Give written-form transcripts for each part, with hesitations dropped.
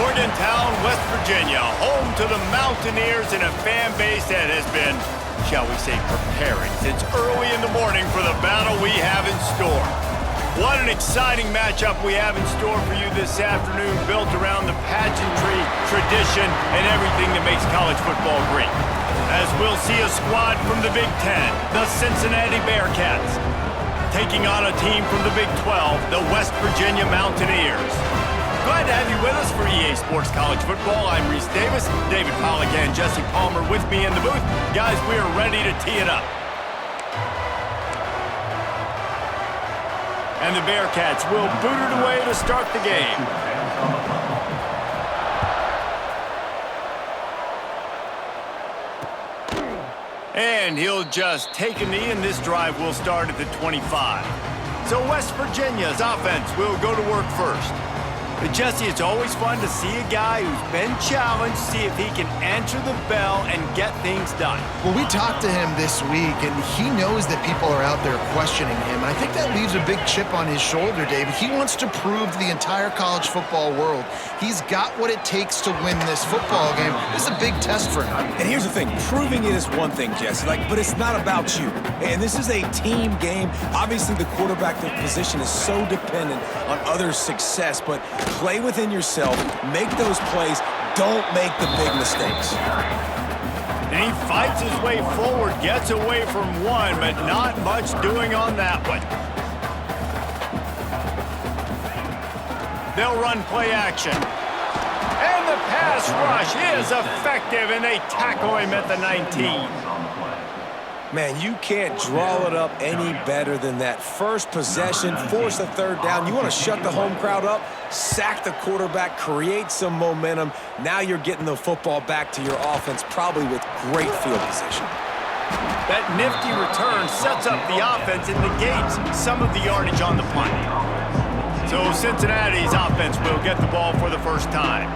Morgantown, West Virginia, home to the Mountaineers and a fan base that has been, shall we say, preparing since early in the morning for the battle we have in store. What an exciting matchup we have in store for you this afternoon, built around the pageantry, tradition, and everything that makes college football great. As we'll see a squad from the Big Ten, the Cincinnati Bearcats, taking on a team from the Big 12, the West Virginia Mountaineers. Glad to have you with us for EA Sports College Football. I'm Reese Davis, David Pollack and Jesse Palmer with me in the booth. Guys, we are ready to tee it up. And the Bearcats will boot it away to start the game. And he'll just take a knee, and this drive will start at the 25. So West Virginia's offense will go to work first. But Jesse, it's always fun to see a guy who's been challenged, see if he can answer the bell and get things done. Well, we talked to him this week, and he knows that people are out there questioning him. And I think that leaves a big chip on his shoulder, David. He wants to prove to the entire college football world he's got what it takes to win this football game. This is a big test for him. And here's the thing. Proving it is one thing, Jesse, but it's not about you. And this is a team game. Obviously, the quarterback position is so dependent on others' success, but play within yourself, make those plays, don't make the big mistakes. And he fights his way forward, gets away from one, but not much doing on that one. They'll run play action. And the pass rush is effective, and they tackle him at the 19. Man, you can't draw it up any better than that. First possession, force a third down. You want to shut the home crowd up, sack the quarterback, create some momentum. Now you're getting the football back to your offense, probably with great field position. That nifty return sets up the offense and negates some of the yardage on the punt. So Cincinnati's offense will get the ball for the first time.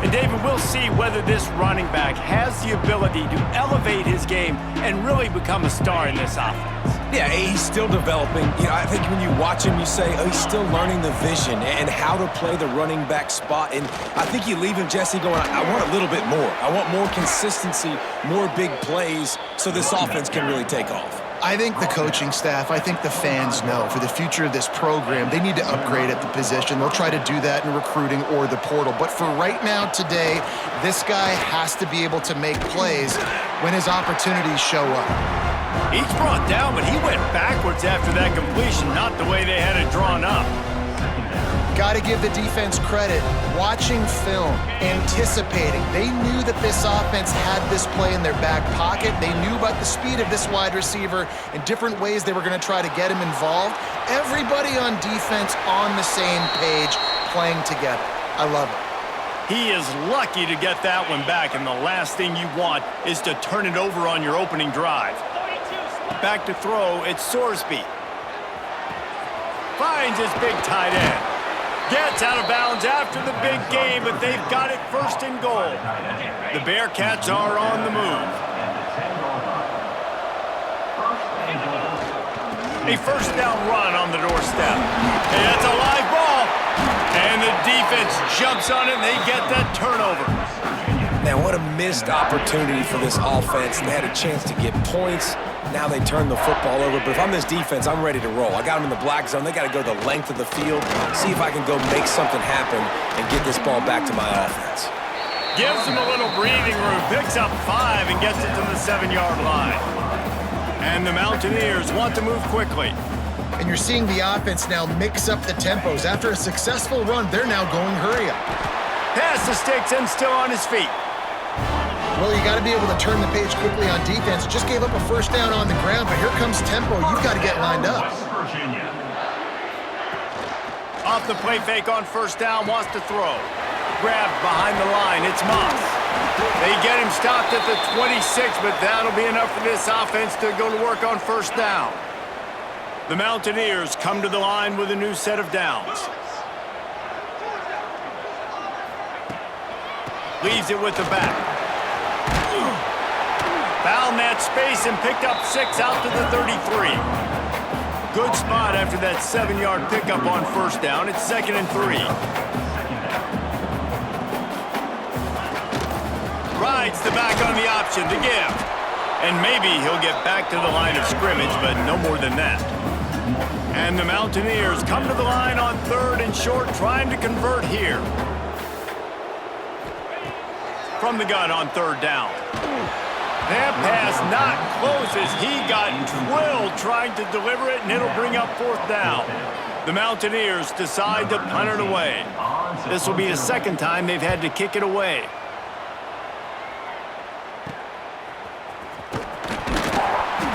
And David, we'll see whether this running back has the ability to elevate his game and really become a star in this offense. Yeah, he's still developing. You know, I think when you watch him, you say, oh, he's still learning the vision and how to play the running back spot. And I think you leave him, Jesse, going, I want a little bit more. I want more consistency, more big plays so this offense can really take off. I think the coaching staff, I think the fans know for the future of this program, they need to upgrade at the position. They'll try to do that in recruiting or the portal. But for right now, today, this guy has to be able to make plays when his opportunities show up. He's brought down, but he went backwards after that completion, not the way they had it drawn up. Got to give the defense credit. Watching film, anticipating. They knew that this offense had this play in their back pocket. They knew about the speed of this wide receiver and different ways they were going to try to get him involved. Everybody on defense on the same page, playing together. I love it. He is lucky to get that one back, and the last thing you want is to turn it over on your opening drive. Back to throw, it's Sorsby. Finds his big tight end. Gets out of bounds after the big game, but they've got it first and goal. The Bearcats are on the move. A first down run on the doorstep. And that's a live ball. And the defense jumps on it, and they get that turnover. Man, what a missed opportunity for this offense. They had a chance to get points. Now they turn the football over. But if I'm this defense, I'm ready to roll. I got them in the black zone. They got to go the length of the field, see if I can go make something happen and get this ball back to my offense. Gives him a little breathing room, picks up 5 and gets it to the 7-yard line. And the Mountaineers want to move quickly. And you're seeing the offense now mix up the tempos. After a successful run, they're now going hurry up. Pass the sticks and still on his feet. Well, you got to be able to turn the page quickly on defense. Just gave up a first down on the ground, but here comes tempo. You've got to get lined up. Off the play fake on first down, wants to throw. Grabbed behind the line, it's Moss. They get him stopped at the 26, but that'll be enough for this offense to go to work on first down. The Mountaineers come to the line with a new set of downs. Leaves it with the back. Found that space and picked up 6 out to the 33. Good spot after that 7-yard pickup on first down. It's 2nd and 3. decides to back on the option to give. And maybe he'll get back to the line of scrimmage, but no more than that. And the Mountaineers come to the line on 3rd and short, trying to convert here. From the gun on 3rd down. That pass not close as he got drilled trying to deliver it, and it'll bring up 4th down. The Mountaineers decide to punt it away. This will be the 2nd time they've had to kick it away.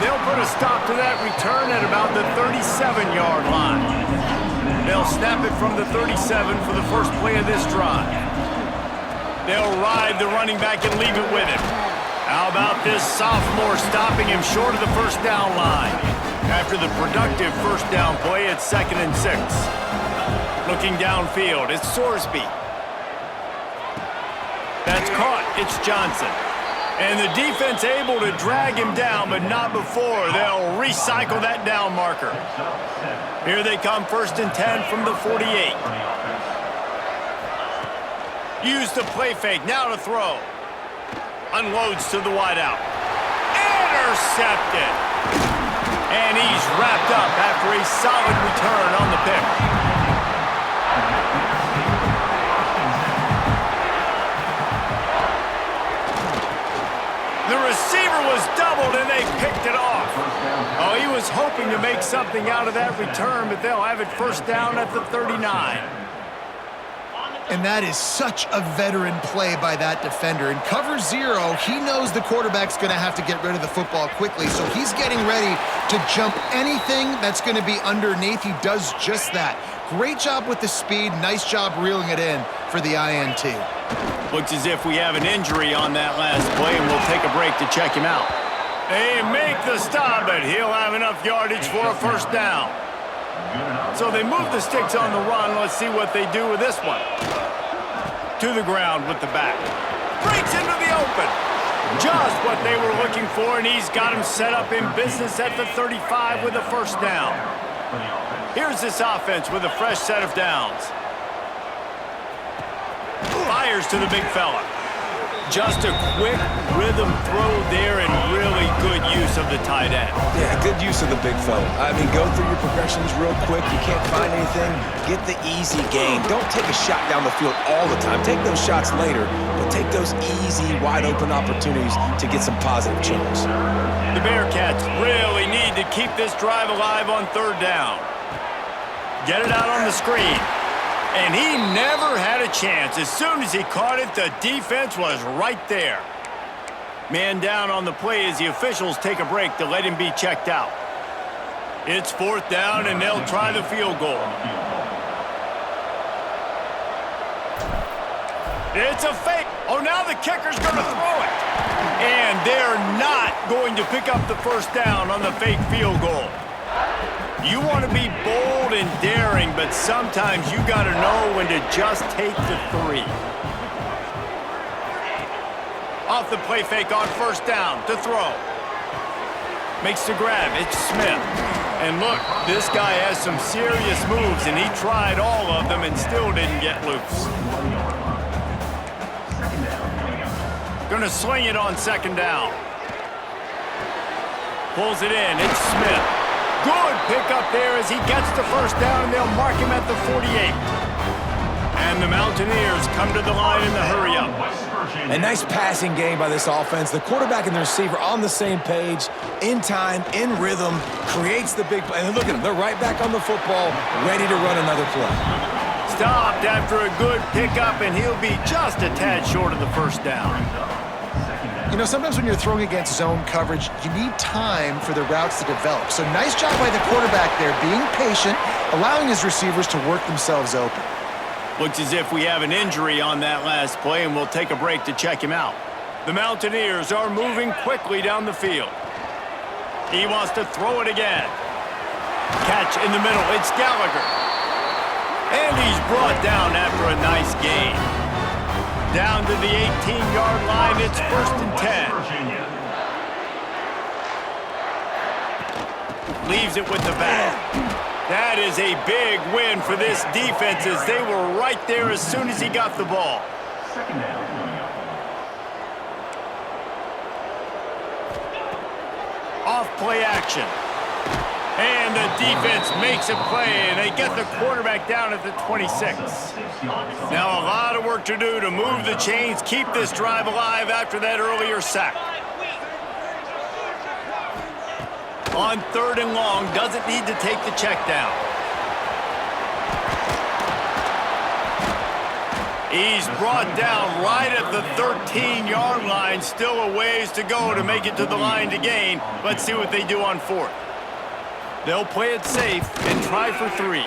They'll put a stop to that return at about the 37-yard line. They'll snap it from the 37 for the first play of this drive. They'll ride the running back and leave it with him. How about this sophomore stopping him short of the first down line? After the productive first down play, it's 2nd and 6. Looking downfield, it's Sorsby. That's caught, it's Johnson. And the defense able to drag him down, but not before. They'll recycle that down marker. Here they come, 1st and 10 from the 48. Use the play fake, now to throw. Unloads to the wideout. Intercepted. And he's wrapped up after a solid return on the pick. The receiver was doubled and they picked it off. Oh, he was hoping to make something out of that return, but they'll have it 1st down at the 39. And that is such a veteran play by that defender. In cover 0, he knows the quarterback's going to have to get rid of the football quickly, so he's getting ready to jump anything that's going to be underneath. He does just that. Great job with the speed. Nice job reeling it in for the INT. Looks as if we have an injury on that last play, and we'll take a break to check him out. They make the stop, but he'll have enough yardage for a 1st down. So they move the sticks on the run. Let's see what they do with this one. To the ground with the back. Breaks into the open. Just what they were looking for, and he's got him set up in business at the 35 with a 1st down. Here's this offense with a fresh set of downs. Fires to the big fella. Just a quick rhythm throw there and really good use of the tight end. Yeah, good use of the big fella. I mean, go through your progressions real quick. You can't find anything. Get the easy gain. Don't take a shot down the field all the time. Take those shots later, but take those easy, wide-open opportunities to get some positive change. The Bearcats really need to keep this drive alive on 3rd down. Get it out on the screen. And he never had a chance. As soon as he caught it, the defense was right there. Man down on the play as the officials take a break to let him be checked out. It's 4th down, and they'll try the field goal. It's a fake. Oh, now the kicker's going to throw it. And they're not going to pick up the 1st down on the fake field goal. You want to be bold and daring, but sometimes you got to know when to just take the 3. Off the play fake on 1st down to throw. Makes the grab. It's Smith. And look, this guy has some serious moves, and he tried all of them and still didn't get loose. Going to sling it on 2nd down. Pulls it in. It's Smith. Good pickup there as he gets the 1st down, and they'll mark him at the 48. And the Mountaineers come to the line in the hurry-up. A nice passing game by this offense. The quarterback and the receiver on the same page, in time, in rhythm, creates the big play. And look at them. They're right back on the football, ready to run another play. Stopped after a good pickup, and he'll be just a tad short of the 1st down. You know, sometimes when you're throwing against zone coverage, you need time for the routes to develop. So nice job by the quarterback there, being patient, allowing his receivers to work themselves open. Looks as if we have an injury on that last play, and we'll take a break to check him out. The Mountaineers are moving quickly down the field. He wants to throw it again. Catch in the middle. It's Gallagher. And he's brought down after a nice gain. Down to the 18-yard line, it's 1st and 10. Leaves it with the back. That is a big win for this defense as they were right there as soon as he got the ball. off play action. And the defense makes a play, and they get the quarterback down at the 26. Now a lot of work to do to move the chains, keep this drive alive after that earlier sack. On 3rd and long, doesn't need to take the check down. He's brought down right at the 13-yard line. Still a ways to go to make it to the line to gain. Let's see what they do on 4th. They'll play it safe and try for 3.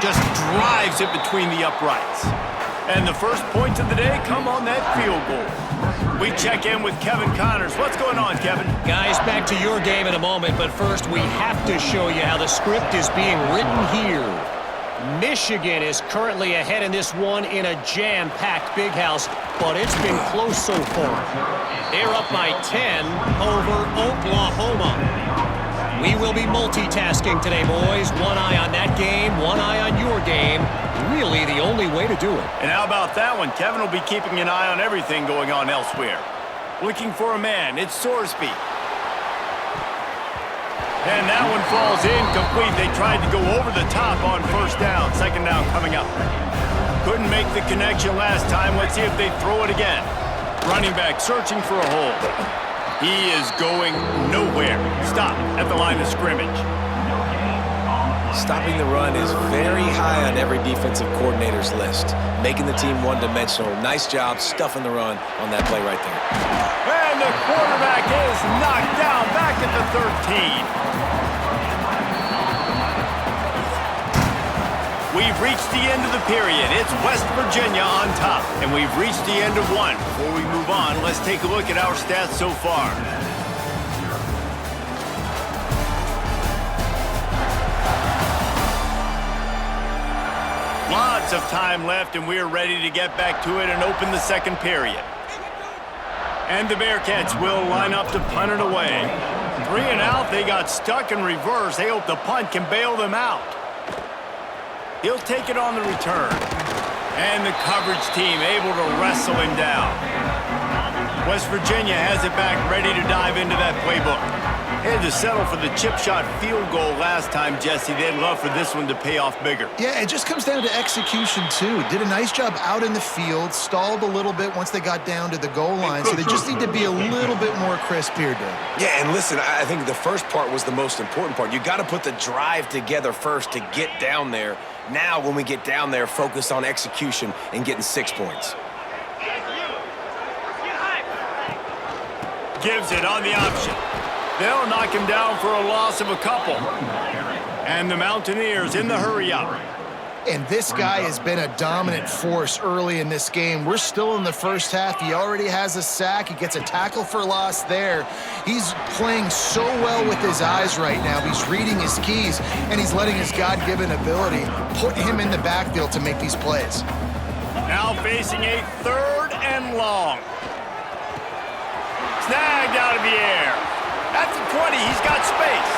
Just drives it between the uprights. And the first points of the day come on that field goal. We check in with Kevin Connors. What's going on, Kevin? Guys, back to your game in a moment, but first we have to show you how the script is being written here. Michigan is currently ahead in this one in a jam-packed big house, but it's been close so far. They're up by 10 over Oklahoma. We will be multitasking today, boys. One eye on that game, one eye on your game. Really the only way to do it. And how about that one? Kevin will be keeping an eye on everything going on elsewhere. Looking for a man. It's Sorsby. And that one falls incomplete. They tried to go over the top on 1st down. 2nd down coming up. Couldn't make the connection last time. Let's see if they throw it again. Running back searching for a hole. He is going nowhere. Stop at the line of scrimmage. Stopping the run is very high on every defensive coordinator's list. Making the team one-dimensional. Nice job stuffing the run on that play right there. And the quarterback is knocked down back at the 13. We've reached the end of the period. It's West Virginia on top, and we've reached the end of one. Before we move on, let's take a look at our stats so far. Lots of time left, and we're ready to get back to it and open the 2nd period. And the Bearcats will line up to punt it away. 3 and out, they got stuck in reverse. They hope the punt can bail them out. He'll take it on the return. And the coverage team able to wrestle him down. West Virginia has it back, ready to dive into that playbook. Had to settle for the chip shot field goal last time, Jesse. They'd love for this one to pay off bigger. Yeah, it just comes down to execution, too. Did a nice job out in the field, stalled a little bit once they got down to the goal line, so they just need to be a little bit more crisp here, Dave. Yeah, and listen, I think the first part was the most important part. You got to put the drive together first to get down there. Now, when we get down there, focus on execution and getting 6 points. Gives it on the option. They'll knock him down for a loss of a couple. And the Mountaineers in the hurry-up. And this guy has been a dominant force early in this game. We're still in the first half. He already has a sack. He gets a tackle for loss there. He's playing so well with his eyes right now. He's reading his keys, and he's letting his God-given ability put him in the backfield to make these plays. Now facing a 3rd and long. Snagged out of the air. At the 20, he's got space.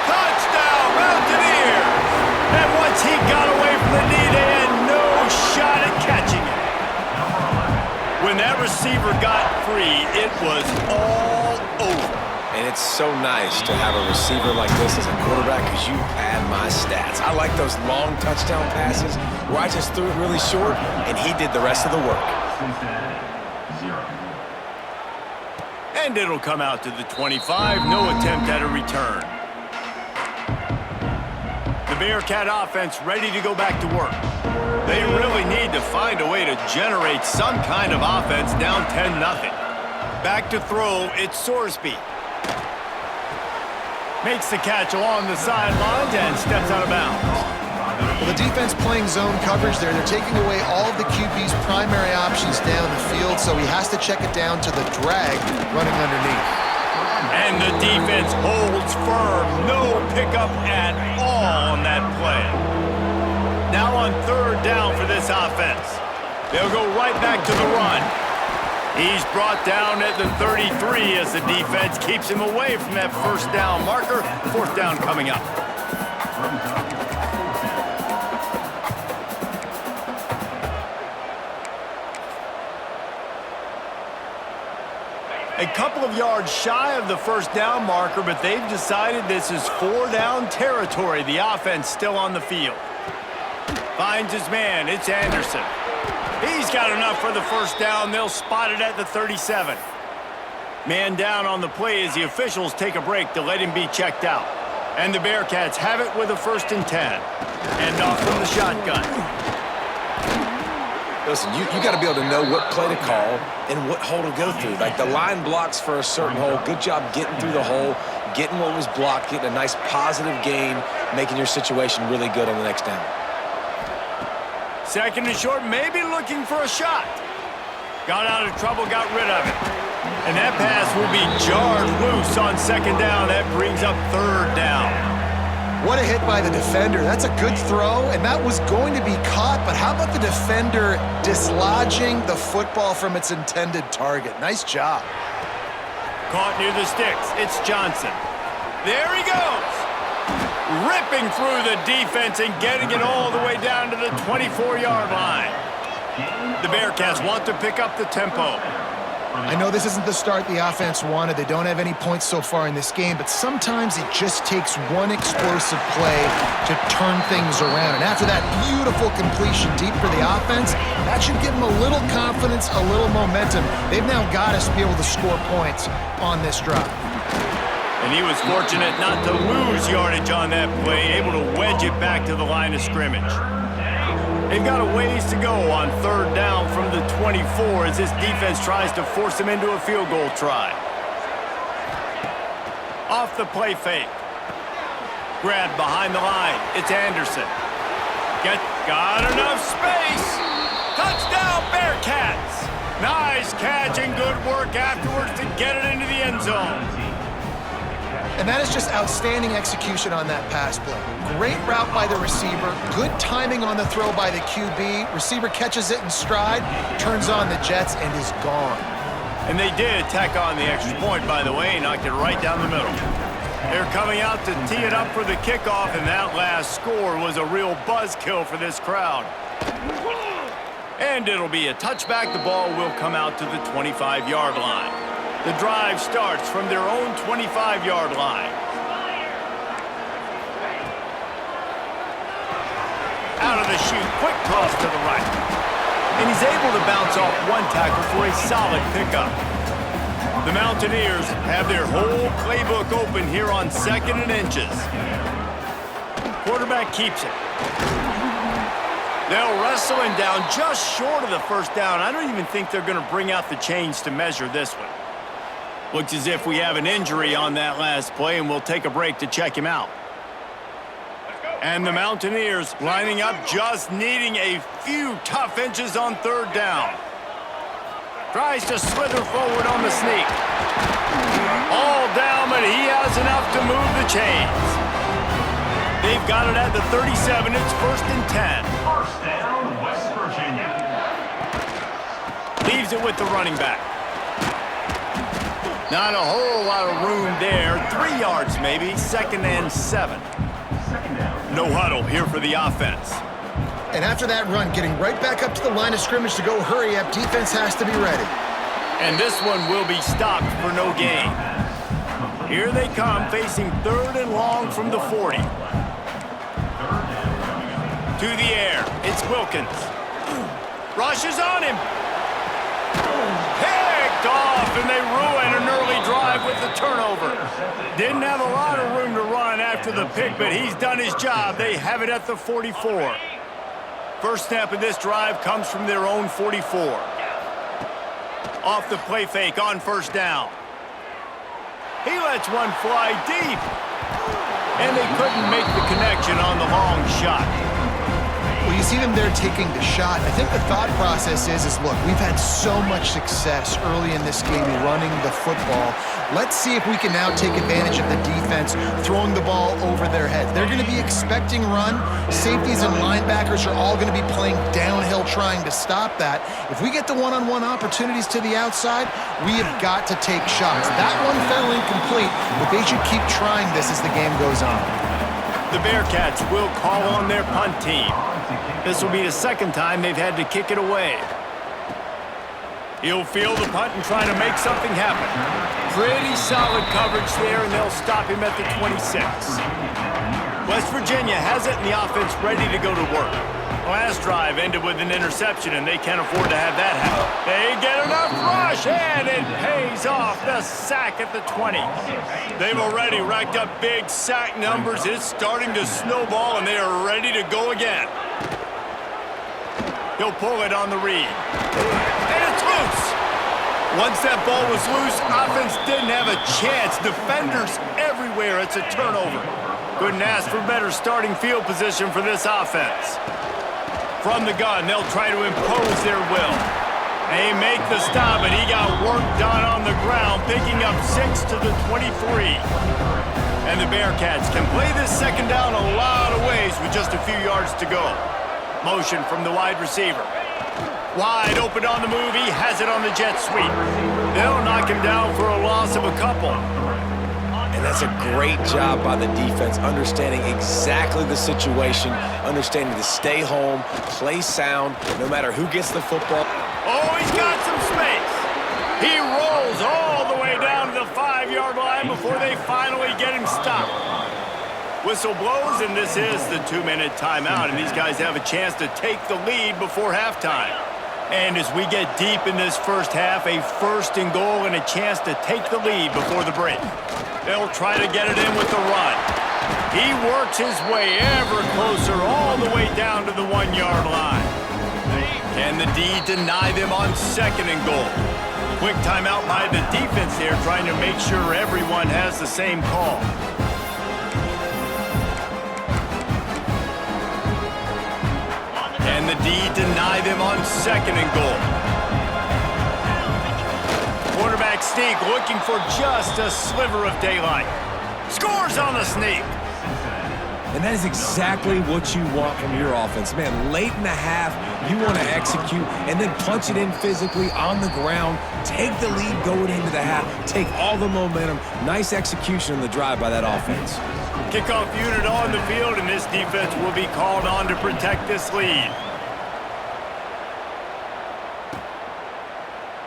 Touchdown, Mountaineers! And once he got away from the knee, they had no shot at catching it. When that receiver got free, it was all over. And it's so nice to have a receiver like this as a quarterback because you pad my stats. I like those long touchdown passes where I just threw it really short and he did the rest of the work. And it'll come out to the 25. No attempt at a return. The Bearcat offense ready to go back to work. They really need to find a way to generate some kind of offense down 10-0. Back to throw, it's Sorsby. Makes the catch along the sidelines and steps out of bounds. Well, the defense playing zone coverage there. They're taking away all of the QB's primary options down the field, so he has to check it down to the drag running underneath. And the defense holds firm. No pickup at all on that play. Now on 3rd down for this offense. They'll go right back to the run. He's brought down at the 33 as the defense keeps him away from that 1st down marker. 4th down coming up. A couple of yards shy of the first down marker, but they've decided this is 4-down territory. The offense still on the field. Finds his man. It's Anderson. He's got enough for the first down. They'll spot it at the 37. Man down on the play as the officials take a break to let him be checked out. And the Bearcats have it with a 1st and 10. And off from the shotgun. Listen, you got to be able to know what play to call and what hole to go through. Like the line blocks for a certain hole. Good job getting through the hole, getting what was blocked, getting a nice positive gain, making your situation really good on the next down. 2nd and short, maybe looking for a shot. Got out of trouble, got rid of it. And that pass will be jarred loose on 2nd down. That brings up 3rd down. What a hit by the defender. That's a good throw, and that was going to be caught, but how about the defender dislodging the football from its intended target? Nice job. Caught near the sticks. It's Johnson. There he goes. Ripping through the defense and getting it all the way down to the 24-yard line. The Bearcats want to pick up the tempo. I know this isn't the start the offense wanted. They don't have any points so far in this game, but sometimes it just takes one explosive play to turn things around. And after that beautiful completion deep for the offense, that should give them a little confidence, a little momentum. They've now got us to be able to score points on this drive. And he was fortunate not to lose yardage on that play, able to wedge it back to the line of scrimmage. They've got a ways to go on 3rd down from the 24 as this defense tries to force them into a field goal try. Off the play fake. Grab behind the line. It's Anderson. Got enough space. Touchdown, Bearcats. Nice catch and good work afterwards to get it into the end zone. And that is just outstanding execution on that pass play. Great route by the receiver, good timing on the throw by the QB. Receiver catches it in stride, turns on the jets, and is gone. And they did tack on the extra point, by the way, knocked it right down the middle. They're coming out to tee it up for the kickoff, and that last score was a real buzzkill for this crowd. And it'll be a touchback. The ball will come out to the 25-yard line. The drive starts from their own 25-yard line. Out of the chute, quick toss to the right. And he's able to bounce off one tackle for a solid pickup. The Mountaineers have their whole playbook open here on 2nd and inches. Quarterback keeps it. They'll wrestle him down just short of the first down. I don't even think they're going to bring out the chains to measure this one. Looks as if we have an injury on that last play, and we'll take a break to check him out. And the Mountaineers lining up, just needing a few tough inches on 3rd down. Tries to slither forward on the sneak. All down, but he has enough to move the chains. They've got it at the 37. It's 1st and 10. First down, West Virginia. Leaves it with the running back. Not a whole lot of room there. 3 yards maybe. 2nd and 7. No huddle here for the offense. And after that run, getting right back up to the line of scrimmage to go hurry up, defense has to be ready. And this one will be stopped for no gain. Here they come, facing 3rd and long from the 40. To the air, it's Wilkins. Rushes on him. Picked off, and they ruin an early drive with the turnover. Didn't have a lot of room to run after the pick, but he's done his job. They have it at the 44. First snap of this drive comes from their own 44. Off the play fake on 1st down. He lets one fly deep. And they couldn't make the connection on the long shot. Well, you see them there taking the shot. I think the thought process is look, we've had so much success early in this game running the football. Let's see if we can now take advantage of the defense throwing the ball over their heads. They're going to be expecting run. Safeties and linebackers are all going to be playing downhill trying to stop that. If we get the one-on-one opportunities to the outside, we have got to take shots. That one fell incomplete, but they should keep trying this as the game goes on. The Bearcats will call on their punt team. This will be the 2nd time they've had to kick it away. He'll field the punt and try to make something happen. Pretty solid coverage there, and they'll stop him at the 26. West Virginia has it, and the offense ready to go to work. Last drive ended with an interception, and they can't afford to have that happen. They get enough rush, and it pays off. The sack at the 20. They've already racked up big sack numbers. It's starting to snowball, and they are ready to go again. He'll pull it on the read. And it's loose. Once that ball was loose, offense didn't have a chance. Defenders everywhere. It's a turnover. Couldn't ask for better starting field position for this offense. From the gun, they'll try to impose their will. They make the stop, and he got work done on the ground, picking up 6 to the 23. And the Bearcats can play this second down a lot of ways with just a few yards to go. Motion from the wide receiver. Wide open on the move. He has it on the jet sweep. They'll knock him down for a loss of a couple. And that's a great job by the defense, understanding exactly the situation, understanding to stay home, play sound, no matter who gets the football. Oh, he's got some space. He rolls all the way down to the 5-yard line before they finally get him stopped. Whistle blows, and this is the 2-minute timeout, and these guys have a chance to take the lead before halftime. And as we get deep in this first half, a 1st and goal and a chance to take the lead before the break. They'll try to get it in with the run. He works his way ever closer all the way down to the 1-yard line. Can the D deny them on 2nd and goal? Quick timeout by the defense there, trying to make sure everyone has the same call. Can the D deny them on 2nd and goal? Quarterback sneak, looking for just a sliver of daylight. Scores on the sneak. And that is exactly what you want from your offense. Man, late in the half, you want to execute and then punch it in physically on the ground, take the lead going into the half, take all the momentum. Nice execution in the drive by that offense. Kickoff unit on the field, and this defense will be called on to protect this lead.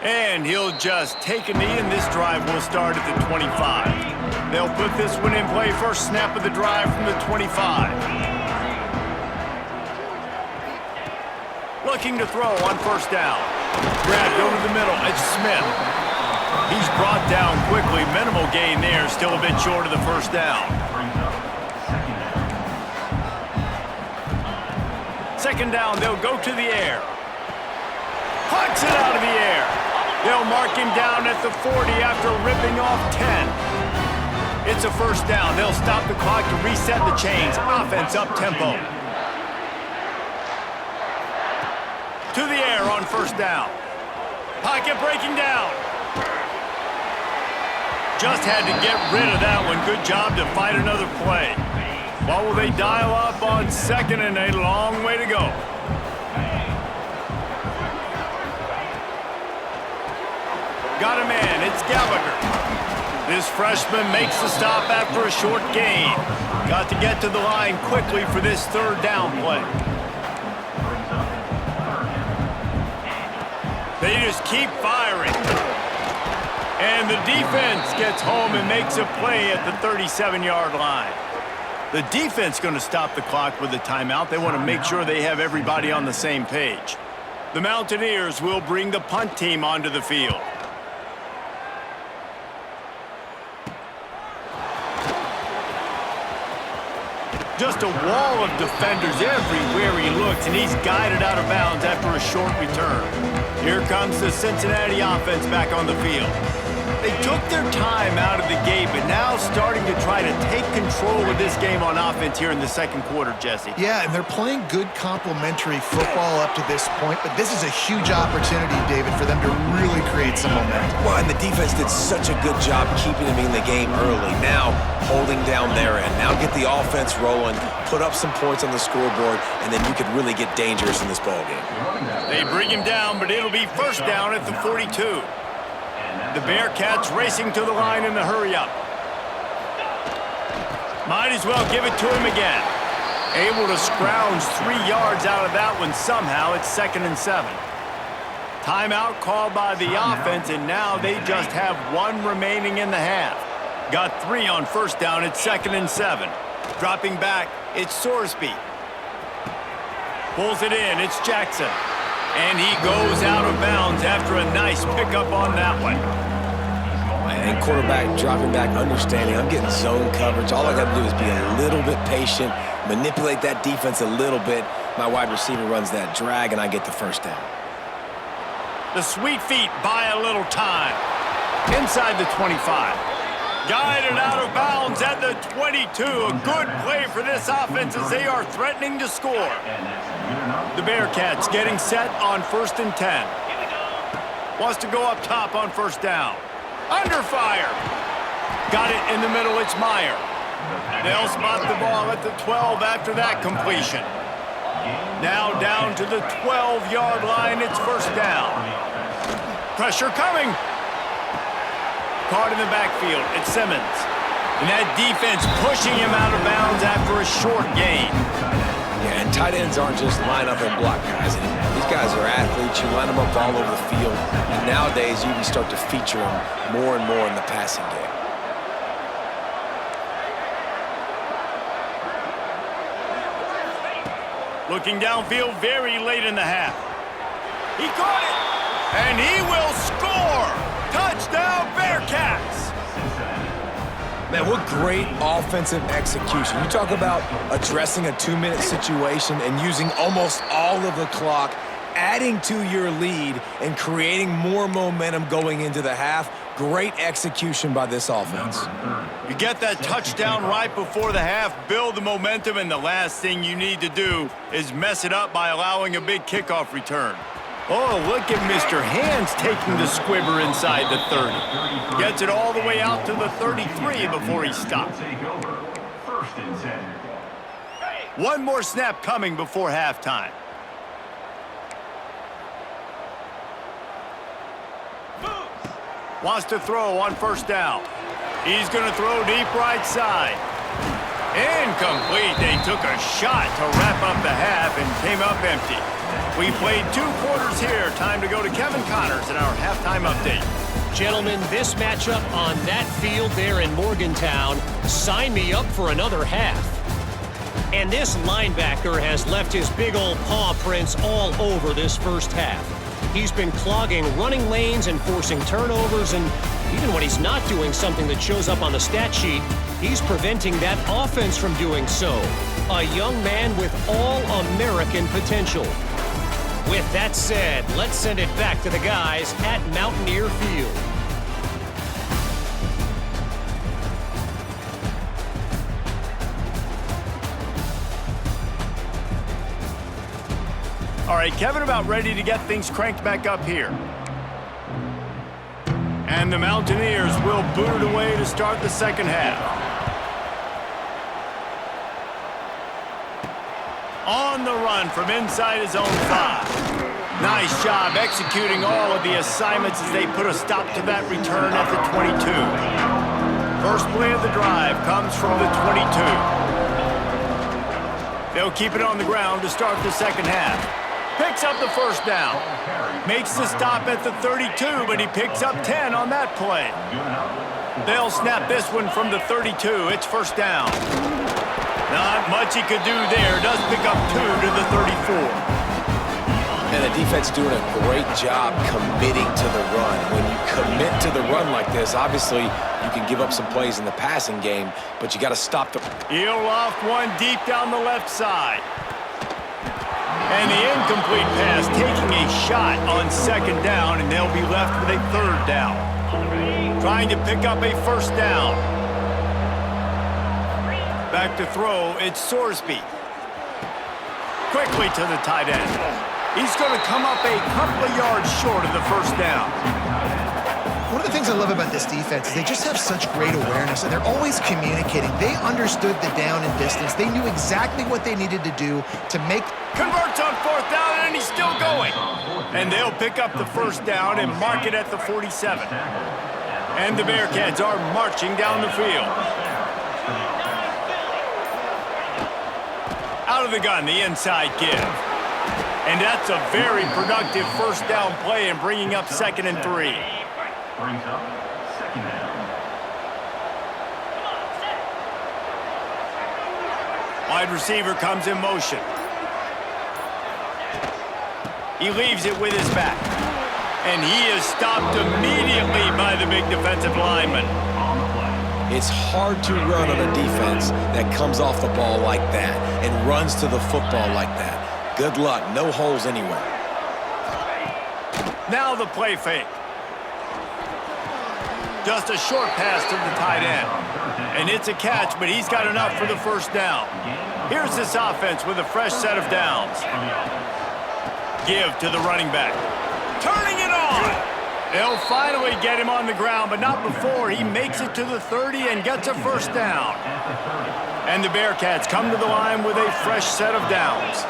And he'll just take a knee, and this drive will start at the 25. They'll put this one in play. First snap of the drive from the 25. Looking to throw on 1st down. Grabbed over the middle. It's Smith. He's brought down quickly. Minimal gain there. Still a bit short of the 1st down. 2nd down. They'll go to the air. Puts it out of the air. They'll mark him down at the 40 after ripping off 10. It's a 1st down. They'll stop the clock to reset the chains. Offense up tempo. To the air on 1st down. Pocket breaking down. Just had to get rid of that one. Good job to fight another play. What will they dial up on 2nd and a long way to go? Got a man, it's Gallagher. This freshman makes the stop after a short gain. Got to get to the line quickly for this 3rd down play. They just keep firing. And the defense gets home and makes a play at the 37-yard line. The defense going to stop the clock with a timeout. They want to make sure they have everybody on the same page. The Mountaineers will bring the punt team onto the field. Just a wall of defenders everywhere he looks, and he's guided out of bounds after a short return. Here comes the Cincinnati offense back on the field. They took their time out of the gate, but now starting to try to take control of this game on offense here in the 2nd quarter, Jesse. Yeah, and they're playing good complementary football up to this point, but this is a huge opportunity, David, for them to really create some momentum. Well, and the defense did such a good job keeping them in the game early. Now, holding down their end. Now get the offense rolling, put up some points on the scoreboard, and then you could really get dangerous in this ballgame. They bring him down, but it'll be 1st down at the 42. The Bearcats racing to the line in the hurry-up. Might as well give it to him again. Able to scrounge 3 yards out of that one somehow. It's 2nd and 7. Timeout called by the offense, and now they just have 1 remaining in the half. Got 3 on first down. It's 2nd and 7. Dropping back, it's Sorsby. Pulls it in, it's Jackson. And he goes out of bounds after a nice pickup on that one. And quarterback dropping back, understanding I'm getting zone coverage. All I got to do is be a little bit patient, manipulate that defense a little bit. My wide receiver runs that drag, and I get the first down. The sweet feet buy a little time. Inside the 25. Guided out of bounds at the 22. A good play for this offense as they are threatening to score. The Bearcats getting set on 1st and 10. Wants to go up top on first down. Under fire. Got it in the middle, it's Meyer. They'll spot the ball at the 12 after that completion. Now down to the 12-yard line, it's first down. Pressure coming. Caught in the backfield, it's Simmons. And that defense pushing him out of bounds after a short gain. Yeah, and tight ends aren't just line up and block guys. These guys are athletes. You line them up all over the field. And nowadays, you can start to feature them more and more in the passing game. Looking downfield very late in the half. He caught it, and he will score! Touchdown, Bearcats! Man, what great offensive execution. You talk about addressing a 2-minute situation and using almost all of the clock, adding to your lead and creating more momentum going into the half. Great execution by this offense. You get that touchdown right before the half, build the momentum, and the last thing you need to do is mess it up by allowing a big kickoff return. Oh, look at Mr. Hands taking the squibber inside the 30. Gets it all the way out to the 33 before he stops. One more snap coming before halftime. Wants to throw on first down. He's going to throw deep right side. Incomplete. They took a shot to wrap up the half and came up empty. We played 2 quarters here. Time to go to Kevin Connors in our halftime update. Gentlemen, this matchup on that field there in Morgantown, sign me up for another half. And this linebacker has left his big old paw prints all over this first half. He's been clogging running lanes and forcing turnovers, and even when he's not doing something that shows up on the stat sheet, he's preventing that offense from doing so. A young man with all-American potential. With that said, let's send it back to the guys at Mountaineer Field. All right, Kevin about ready to get things cranked back up here. And the Mountaineers will boot it away to start the second half. On the run from inside his own 5. Nice job executing all of the assignments as they put a stop to that return at the 22. First play of the drive comes from the 22. They'll keep it on the ground to start the second half. Picks up the first down. Makes the stop at the 32, but he picks up 10 on that play. They'll snap this one from the 32. It's first down. Not much he could do there. Does pick up 2 to the 34. And the defense doing a great job committing to the run. When you commit to the run like this, obviously you can give up some plays in the passing game, but you got to stop the... He'll loft one deep down the left side. And the incomplete pass taking a shot on second down, and they'll be left with a third down. Trying to pick up a first down. Back to throw, it's Sorsby. Quickly to the tight end. He's going to come up a couple of yards short of the first down. One of the things I love about this defense is they just have such great awareness, and they're always communicating. They understood the down and distance. They knew exactly what they needed to do to make... Converts on fourth down, and he's still going. And they'll pick up the first down and mark it at the 47. And the Bearcats are marching down the field. Out of the gun, the inside give. And that's a very productive first down play and bringing up 2nd and 3. Brings up 2nd down. Wide receiver comes in motion. He leaves it with his back. And he is stopped immediately by the big defensive lineman. It's hard to run on a defense that comes off the ball like that and runs to the football like that. Good luck. No holes anywhere. Now the play fake. Just a short pass to the tight end. And it's a catch, but he's got enough for the first down. Here's this offense with a fresh set of downs. Give to the running back. Turning it on! They'll finally get him on the ground, but not before he makes it to the 30 and gets a first down. And the Bearcats come to the line with a fresh set of downs.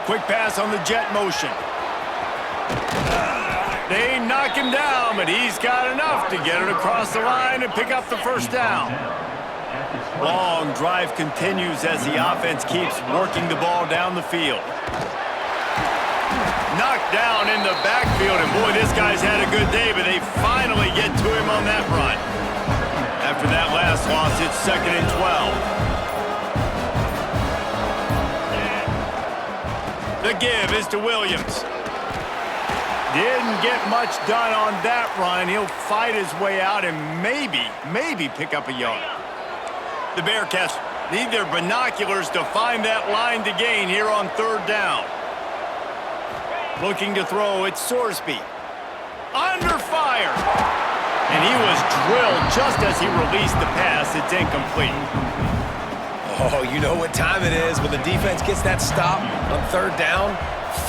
Quick pass on the jet motion. They knock him down, but he's got enough to get it across the line and pick up the first down. Long drive continues as the offense keeps working the ball down the field. Knocked down in the backfield, and boy, this guy's had a good day, but they finally get to him on that run. After that last loss, it's 2nd and 12. The give is to Williams. Didn't get much done on that run. He'll fight his way out and maybe pick up a yard. The Bearcats need their binoculars to find that line to gain here on 3rd down. Looking to throw, it's Sorsby. Under fire. And he was drilled just as he released the pass. It's incomplete. Oh, you know what time it is when the defense gets that stop on 3rd down.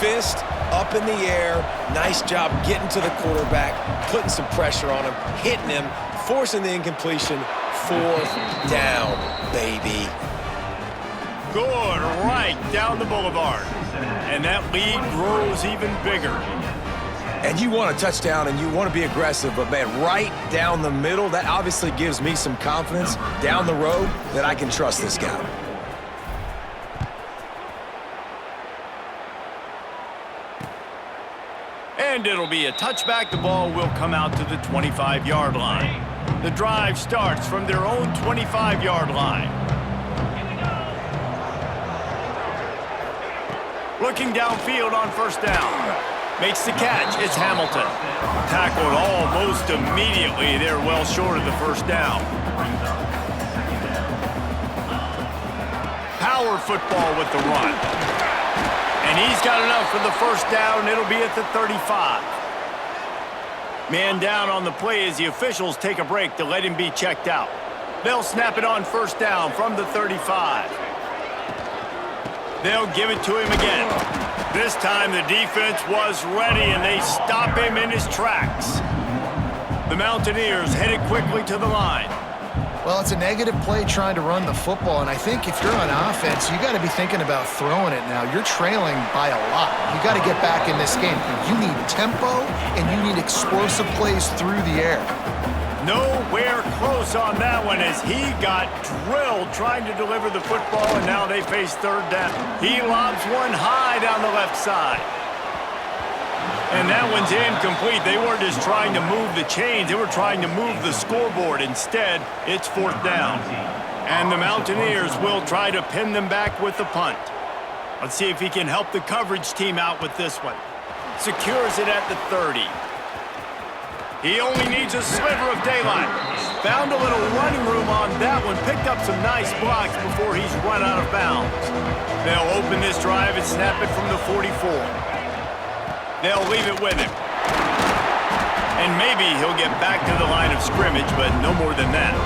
Fist up in the air. Nice job getting to the quarterback, putting some pressure on him, hitting him, forcing the incompletion. 4th down, baby. Good, right down the boulevard. And that lead grows even bigger. And you want a touchdown and you want to be aggressive, but man, right down the middle, that obviously gives me some confidence down the road that I can trust this guy. And it'll be a touchback. The ball will come out to the 25-yard line. The drive starts from their own 25-yard line. Looking downfield on 1st down. Makes the catch. It's Hamilton. Tackled almost immediately. They're well short of the first down. Power football with the run. And he's got enough for the first down. It'll be at the 35. Man down on the play as the officials take a break to let him be checked out. They'll snap it on 1st down from the 35. They'll give it to him again. This time the defense was ready and they stop him in his tracks. The Mountaineers headed quickly to the line. Well, it's a negative play trying to run the football, and I think if you're on offense, you got to be thinking about throwing it now. You're trailing by a lot. You got to get back in this game. You need tempo, and you need explosive plays through the air. Nowhere close on that one as he got drilled trying to deliver the football, and now they face 3rd down. He lobs one high down the left side. And that one's incomplete. They weren't just trying to move the chains. They were trying to move the scoreboard. Instead, it's 4th down. And the Mountaineers will try to pin them back with the punt. Let's see if he can help the coverage team out with this one. Secures it at the 30. He only needs a sliver of daylight. Found a little running room on that one. Picked up some nice blocks before he's run out of bounds. They'll open this drive and snap it from the 44. They'll leave it with him. And maybe he'll get back to the line of scrimmage, but no more than that.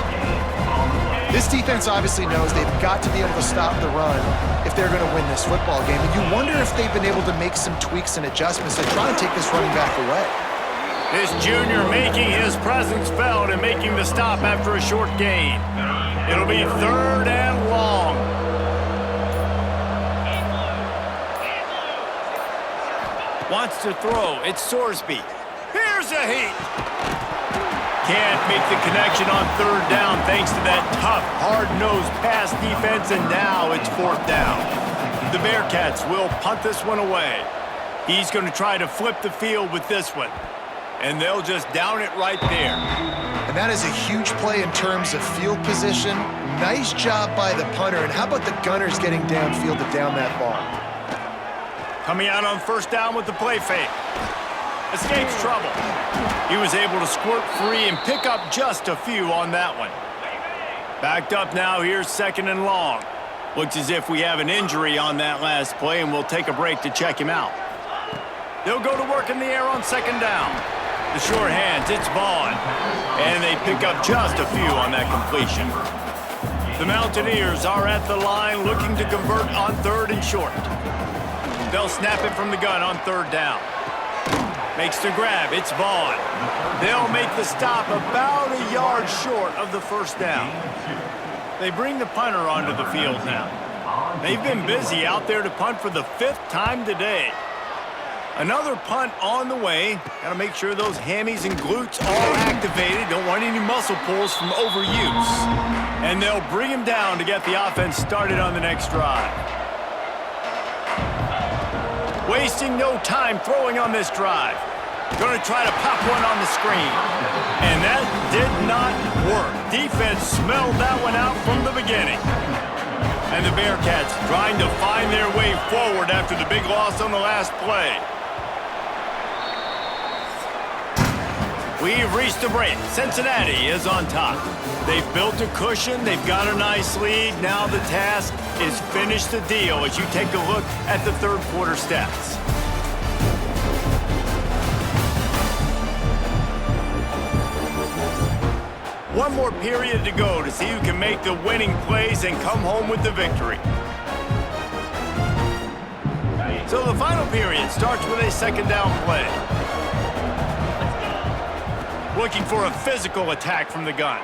This defense obviously knows they've got to be able to stop the run if they're going to win this football game. And you wonder if they've been able to make some tweaks and adjustments to try and take this running back away. This junior making his presence felt and making the stop after a short gain. It'll be 3rd and long. Wants to throw. It's Sorsby. Here's a heat. Can't make the connection on 3rd down thanks to that tough, hard-nosed pass defense, and now it's 4th down. The Bearcats will punt this one away. He's going to try to flip the field with this one. And they'll just down it right there. And that is a huge play in terms of field position. Nice job by the punter. And how about the gunners getting downfield to down that ball? Coming out on first down with the play fake. Escapes trouble. He was able to squirt free and pick up just a few on that one. Backed up now, here's second and long. Looks as if we have an injury on that last play, and we'll take a break to check him out. They'll go to work in the air on second down. The short hands, it's Vaughn. And they pick up just a few on that completion. The Mountaineers are at the line looking to convert on third and short. They'll snap it from the gun on third down. Makes the grab, it's Vaughn. They'll make the stop about a yard short of the first down. They bring the punter onto the field now. They've been busy out there to punt for the 5th time today. Another punt on the way. Got to make sure those hammies and glutes all activated. Don't want any muscle pulls from overuse. And they'll bring him down to get the offense started on the next drive. Wasting no time throwing on this drive. Going to try to pop one on the screen. And that did not work. Defense smelled that one out from the beginning. And the Bearcats trying to find their way forward after the big loss on the last play. We've reached the break. Cincinnati is on top. They've built a cushion. They've got a nice lead. Now the task is finish the deal as you take a look at the third quarter stats. One more period to go to see who can make the winning plays and come home with the victory. So the final period starts with a second down play. Looking for a physical attack from the gun.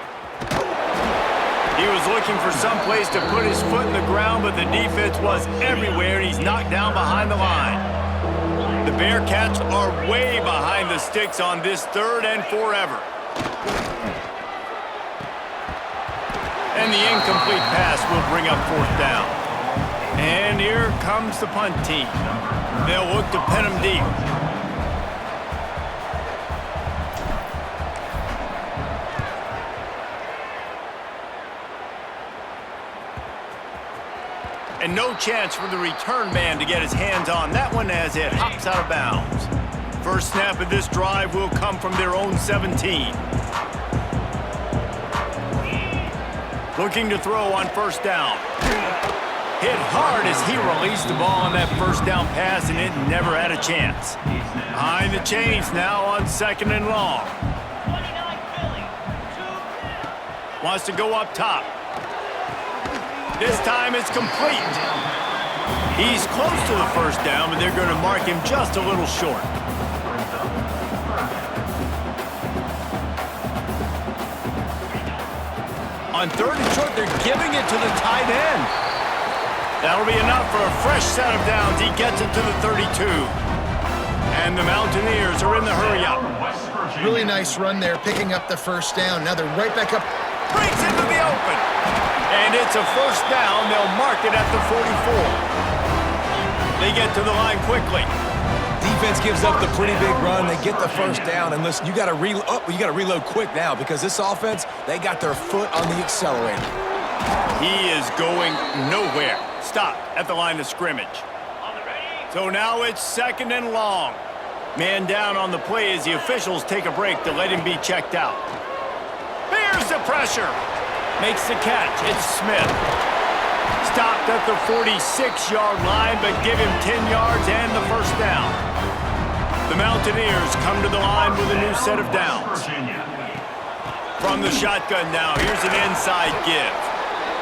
He was looking for some place to put his foot in the ground, but the defense was everywhere, and he's knocked down behind the line. The Bearcats are way behind the sticks on this third and forever. And the incomplete pass will bring up fourth down. And here comes the punt team. They'll look to pin him deep. And no chance for the return man to get his hands on that one as it hops out of bounds. First snap of this drive will come from their own 17. Looking to throw on first down. Hit hard as he released the ball on that first down pass, and it never had a chance. Behind the chains now on second and long. Wants to go up top. This time it's complete. He's close to the first down, but they're going to mark him just a little short. On third and short, they're giving it to the tight end. That'll be enough for a fresh set of downs. He gets it to the 32. And the Mountaineers are in the hurry-up. Really nice run there, picking up the first down. Now they're right back up. Breaks into the open. And it's a first down. They'll mark it at the 44. They get to the line quickly. Defense gives up the pretty big run. They get the first down. And listen, you got to reload quick now because this offense, they got their foot on the accelerator. He is going nowhere. Stopped at the line of scrimmage. So now it's second and long. Man down on the play as the officials take a break to let him be checked out. Here's the pressure. Makes the catch. It's Smith. Stopped at the 46-yard line, but give him 10 yards and the first down. The Mountaineers come to the line with a new set of downs. From the shotgun now, here's an inside give.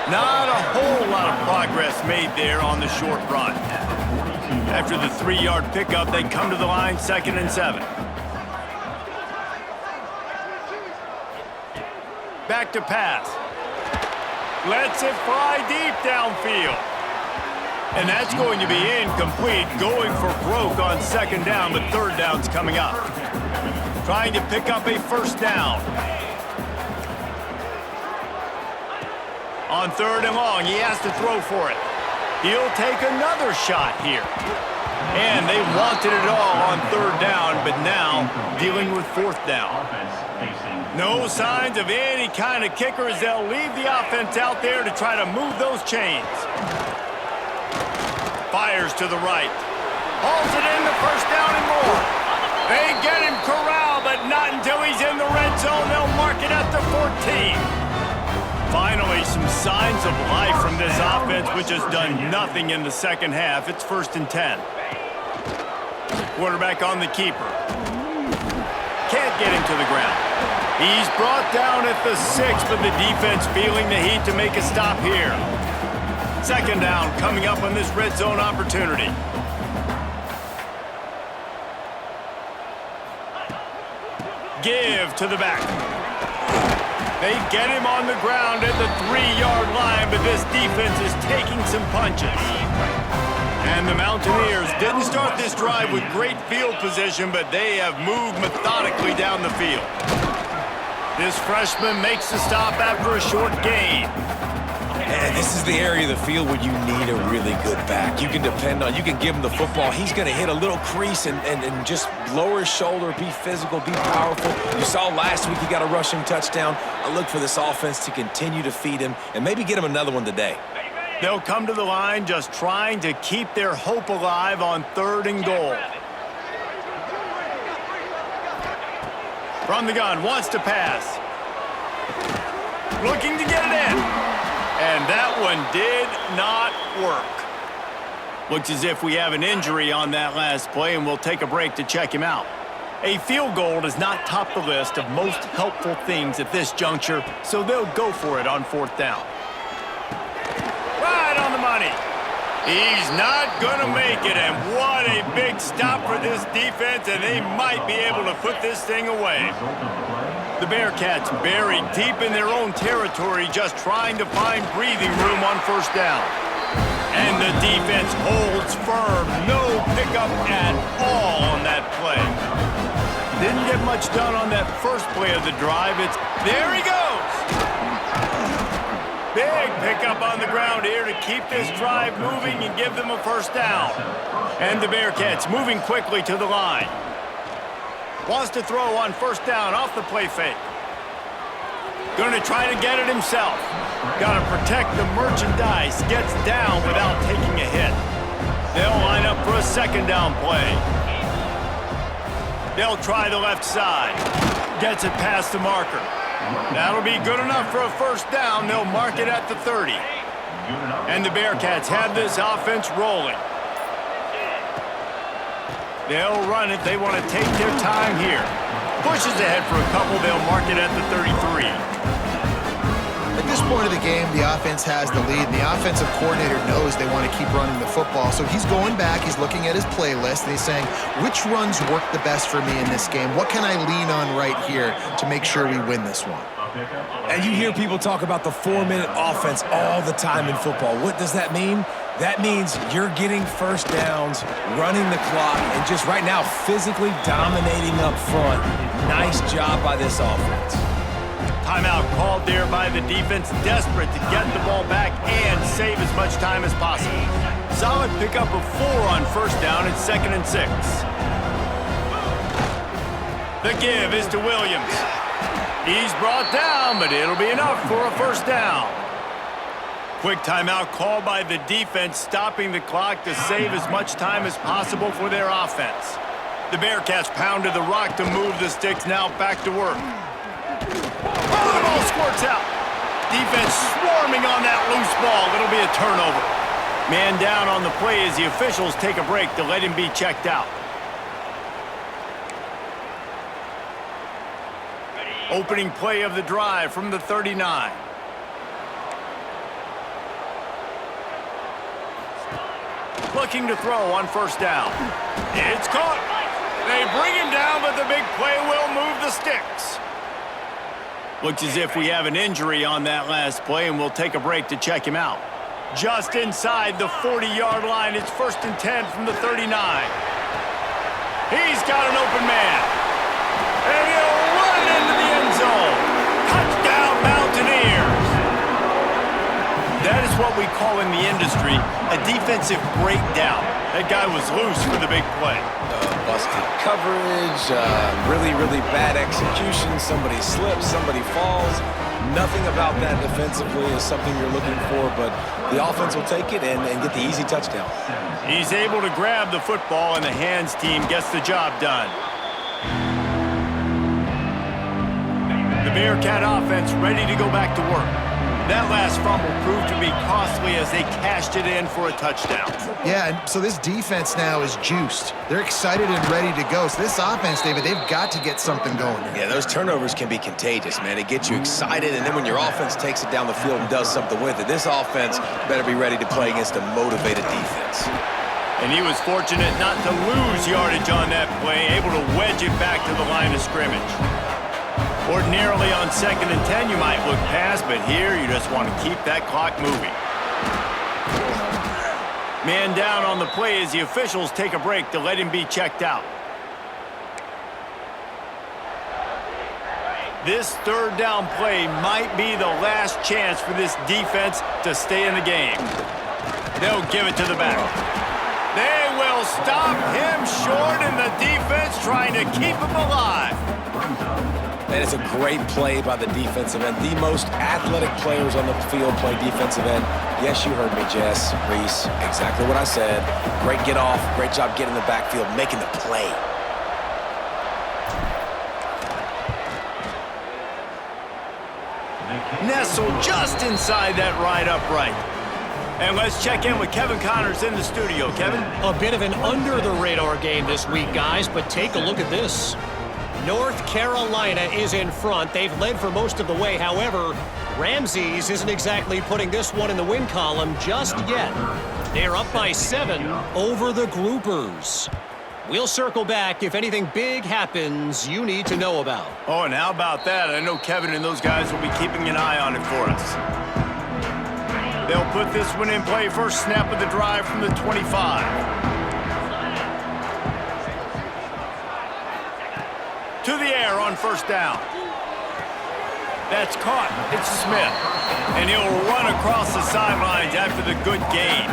Not a whole lot of progress made there on the short run. After the 3-yard pickup, they come to the line second and 7. Back to pass. Lets it fly deep downfield. And that's going to be incomplete, going for broke on second down, but third down's coming up. Trying to pick up a first down. On third and long, he has to throw for it. He'll take another shot here. And they wanted it all on third down, but now dealing with fourth down. No signs of any kind of kickers. They'll leave the offense out there to try to move those chains. Fires to the right. Hauls it in the first down and more. They get him corralled, but not until he's in the red zone. They'll mark it at the 14. Finally, some signs of life from this offense, which has done nothing in the second half. It's 1st and 10. Quarterback on the keeper. Can't get him to the ground. He's brought down at the 6, but the defense feeling the heat to make a stop here. 2nd down coming up on this red zone opportunity. Give to the back. They get him on the ground at the 3-yard line, but this defense is taking some punches. And the Mountaineers didn't start this drive with great field position, but they have moved methodically down the field. This freshman makes the stop after a short gain. And this is the area of the field where you need a really good back. You can depend on, you can give him the football. He's going to hit a little crease and just lower his shoulder, be physical, be powerful. You saw last week he got a rushing touchdown. I look for this offense to continue to feed him and maybe get him another one today. They'll come to the line just trying to keep their hope alive on 3rd and goal. From the gun, wants to pass. Looking to get it in. And that one did not work. Looks as if we have an injury on that last play, and we'll take a break to check him out. A field goal does not top the list of most helpful things at this juncture, so they'll go for it on 4th down. Right on the money. He's not going to make it, and what a big stop for this defense, and they might be able to put this thing away. The Bearcats buried deep in their own territory, just trying to find breathing room on 1st down. And the defense holds firm. No pickup at all on that play. Didn't get much done on that first play of the drive. There he goes! Big pickup on the ground here to keep this drive moving and give them a 1st down. And the Bearcats moving quickly to the line. Wants to throw on 1st down off the play fake. Going to try to get it himself. Got to protect the merchandise. Gets down without taking a hit. They'll line up for a 2nd down play. They'll try the left side. Gets it past the marker. That'll be good enough for a 1st down. They'll mark it at the 30. And the Bearcats have this offense rolling. They'll run it. They want to take their time here. Pushes ahead for a couple. They'll mark it at the 33. At this point of the game, the offense has the lead, and the offensive coordinator knows they want to keep running the football. So he's going back, he's looking at his playlist, and he's saying, which runs work the best for me in this game? What can I lean on right here to make sure we win this one? And you hear people talk about the 4-minute offense all the time in football. What does that mean? That means you're getting 1st downs, running the clock, and just right now physically dominating up front. Nice job by this offense. Timeout called there by the defense, desperate to get the ball back and save as much time as possible. Solid pickup of 4 on 1st down and 2nd and 6. The give is to Williams. He's brought down, but it'll be enough for a 1st down. Quick timeout called by the defense, stopping the clock to save as much time as possible for their offense. The Bearcats pounded the rock to move the sticks, now back to work. Oh, the ball squirts out. Defense swarming on that loose ball. It'll be a turnover. Man down on the play as the officials take a break to let him be checked out. Opening play of the drive from the 39. Looking to throw on 1st down. It's caught. They bring him down, but the big play will move the sticks. Looks as if we have an injury on that last play, and we'll take a break to check him out. Just inside the 40-yard line, it's 1st and 10 from the 39. He's got an open man. And he'll run it into the end zone. Touchdown, Mountaineers. That is what what we call in the industry a defensive breakdown. That guy was loose for the big play. Busted coverage, really, really bad execution. Somebody slips, somebody falls. Nothing about that defensively is something you're looking for, but the offense will take it and get the easy touchdown. He's able to grab the football, and the hands team gets the job done. The Bearcat offense ready to go back to work. That last fumble proved to be costly as they cashed it in for a touchdown. Yeah, and so this defense now is juiced. They're excited and ready to go. So this offense, David, they've got to get something going. Yeah, those turnovers can be contagious, man. It gets you excited, and then when your offense takes it down the field and does something with it, this offense better be ready to play against a motivated defense. And he was fortunate not to lose yardage on that play, able to wedge it back to the line of scrimmage. Ordinarily on 2nd and 10, you might look past, but here you just want to keep that clock moving. Man down on the play as the officials take a break to let him be checked out. This 3rd down play might be the last chance for this defense to stay in the game. They'll give it to the back. They will stop him short, and the defense trying to keep him alive. And it's a great play by the defensive end. The most athletic players on the field play defensive end. Yes, you heard me, Jess, Reese. Exactly what I said. Great get off. Great job getting in the backfield, making the play. Nestled just inside that right upright. And let's check in with Kevin Connors in the studio. Kevin? A bit of an under-the-radar game this week, guys, but take a look at this. North Carolina is in front. They've led for most of the way. However, Ramses isn't exactly putting this one in the win column just yet. They're up by 7 over the Groupers. We'll circle back if anything big happens you need to know about. Oh, and how about that? I know Kevin and those guys will be keeping an eye on it for us. They'll put this one in play. First snap of the drive from the 25. To the air on 1st down. That's caught. It's Smith. And he'll run across the sidelines after the good gain.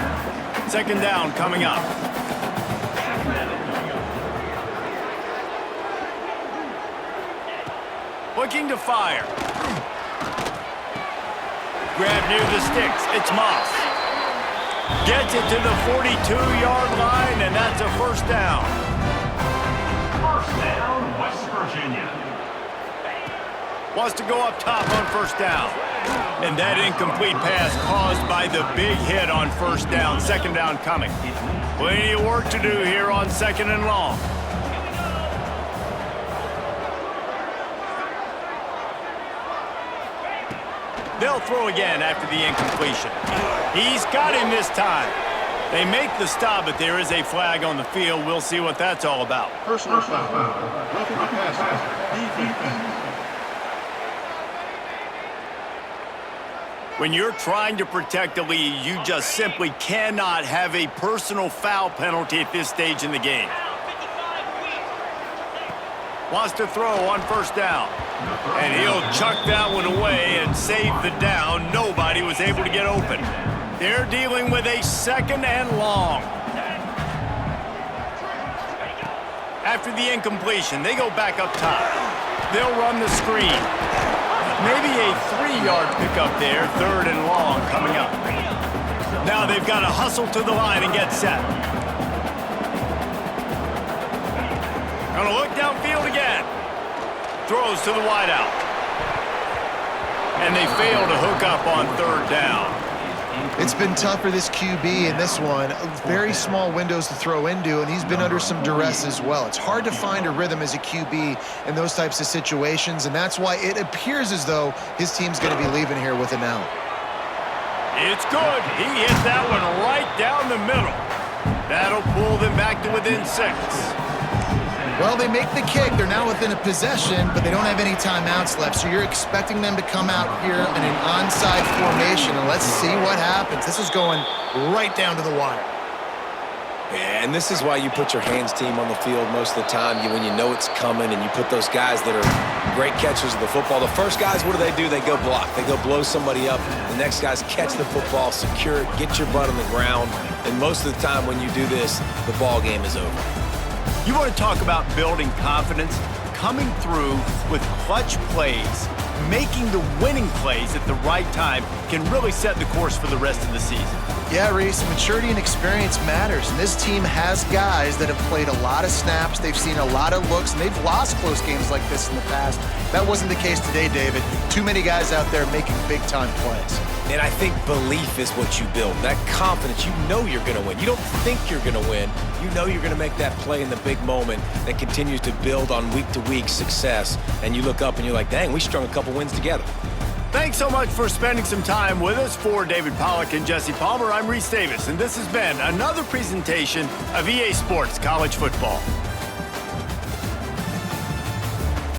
2nd down coming up. Looking to fire. Grab near the sticks. It's Moss. Gets it to the 42-yard line, and that's a 1st down. First down, West Virginia. Wants to go up top on 1st down. And that incomplete pass caused by the big hit on 1st down. 2nd down coming. Plenty of work to do here on 2nd and long. They'll throw again after the incompletion. He's got him this time. They make the stop, but there is a flag on the field. We'll see what that's all about. Personal foul. Roughing the passer. When you're trying to protect the lead, you just simply cannot have a personal foul penalty at this stage in the game. Wants to throw on 1st down. And he'll chuck that one away and save the down. Nobody was able to get open. They're dealing with a 2nd and long. After the incompletion, they go back up top. They'll run the screen. Maybe a 3-yard pickup there. 3rd and long coming up. Now they've got to hustle to the line and get set. Gonna look downfield again. Throws to the wideout. And they fail to hook up on 3rd down. It's been tough for this QB in this one. Very small windows to throw into, and he's been under some duress as well. It's hard to find a rhythm as a QB in those types of situations, and that's why it appears as though his team's going to be leaving here with an out. It's good. He hit that one right down the middle. That'll pull them back to within 6. Well, they make the kick. They're now within a possession, but they don't have any timeouts left. So you're expecting them to come out here in an onside formation, and let's see what happens. This is going right down to the wire. Yeah, and this is why you put your hands team on the field most of the time when you know it's coming, and you put those guys that are Great catchers of the football. The first guys, what do? They go block. They go blow somebody up. The next guys catch the football, secure it, get your butt on the ground. And most of the time when you do this, the ball game is over. You want to talk about building confidence? Coming through with clutch plays, making the winning plays at the right time can really set the course for the rest of the season. Yeah, Reese, maturity and experience matters, and this team has guys that have played a lot of snaps, they've seen a lot of looks, and they've lost close games like this in the past. That wasn't the case today, David. Too many guys out there making big-time plays. And I think belief is what you build. That confidence, you know you're going to win. You don't think you're going to win. You know you're going to make that play in the big moment that continues to build on week-to-week success. And you look up and you're like, dang, we strung a couple wins together. Thanks so much for spending some time with us. For David Pollack and Jesse Palmer, I'm Reese Davis, and this has been another presentation of EA Sports College Football.